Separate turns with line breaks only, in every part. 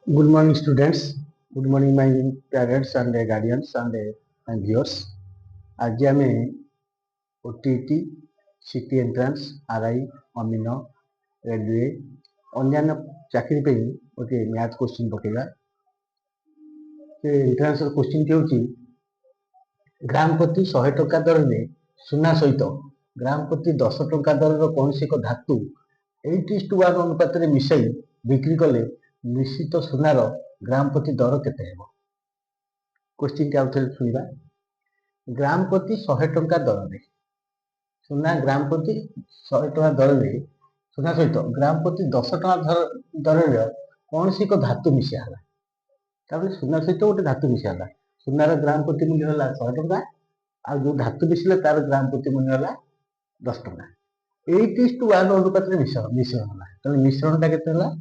Good morning, students. Good morning, my parents and guardians and my viewers. आज आमे OTT, CT entrance, RI, अमीन, railway अन्य चाकरी पे गोटे मैथ क्वेश्चन पकेगा एंट्रांस क्वेश्चन टी होची ग्राम प्रति 100 टका दर में सुना सहित ग्राम प्रति 10 टका दर कौन से एक धातु 8:1 अनुपात रे मिसाई बिक्री कले निश्चित सुनार ग्राम प्रति दर केते हेबो। Question T आउथले सुनिबा। ग्राम प्रति 100 टका दर में सुना ग्राम प्रति 100 टका दर में सुना सहित ग्राम प्रति 10 टका दर रे कौन से एक धातु मिसा हला। ताबले सुना सहित गोटे धातु मिसा हला। सुनार ग्राम प्रति मूल्य हला 100 टका आ जो धातु मिसले तार ग्राम प्रति मूल्य हला 10 टका। 8:1 अनुपात रे मिश्रण हला। ताबले मिश्रणटा केते हला?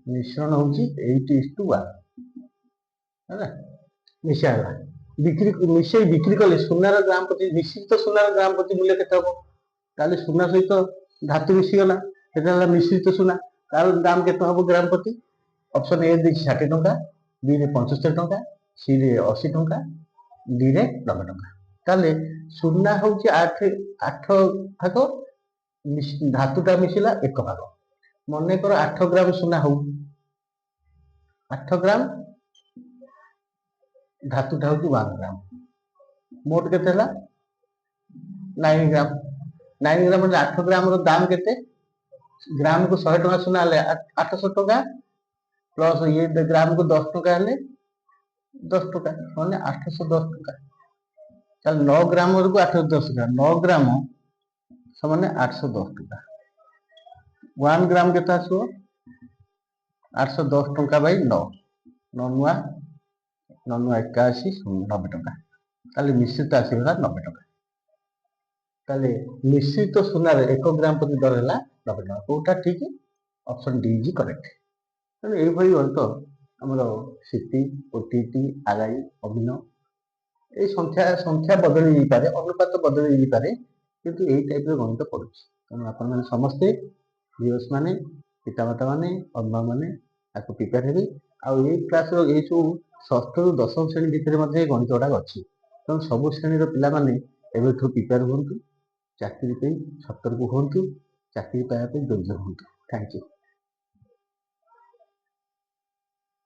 मिश्रण होची 8:1 है मिसा हला। बिक्री मिसई बिक्री कले सुनार ग्राम प्रति निश्चित सुनार ग्राम प्रति मूल्य केते हबो? ताले सुना सहित धातु मिसी गला केते हला मिश्रित सुना तार दाम केते हबो ग्राम प्रति? ऑप्शन ए दे 60 टका, बी रे 75 टका, सी रे 80 टका, डी रे 90 टका। ताले सुना होची 8 भाग धातुटा मिसिला 1 भाग। मने कर 8 ग्राम सुना हो 8 ग्राम धातुटा होची 1 ग्राम मोट केते हला 9 ग्राम। 9 ग्राम मतलब 8 ग्राम रो दाम केते? ग्राम को 100 टका सुना ले 800 टका प्लस ये ग्राम को 10 टका ले 10 टका माने 810 टका। चल 9 ग्राम को 810 टका 9 ग्राम समान 810 टका। 1 ग्राम केता आसो 810 टका बाई 9 9 81 90 टका। ताले निश्चित आसीबा 90 टका। ताले निश्चित सुनार 1 ग्राम प्रति दर हला 90 टका। कोटा ठीक ऑप्शन डी इज करेक्ट। ताले एई भई गणित हमरो सिटी ओटीटी आरआई अभिन्न ए संख्या बदली जाई पारे अनुपात बदली जाई पारे किंतु एई टाइप रो गणित पडुछि। तने आपन माने समस्त व्यूअर्स माने पितामाता माने अभिभावक माने आको प्रिपेयर हेबे आ एई क्लास रो एई जो षष्ठ ରୁ 10ମ ଶ୍ରେଣୀ ଭିତରେ ମଧ୍ୟ ଗଣିତ ଗୁଡାକ ଅଛି। ତେଣୁ ସବୁ ଶ୍ରେଣୀର ପିଲାମାନେ ଏବେଠୁ ପ୍ରିପେୟାର ହୁଅନ୍ତୁ, ଚାକିରି ପାଇଁ ସତର୍କ ହୁଅନ୍ତୁ, ଚାକିରି ପାଇବା ପାଇଁ ଯୋଗ୍ୟ ହୁଅନ୍ତୁ। Thank you.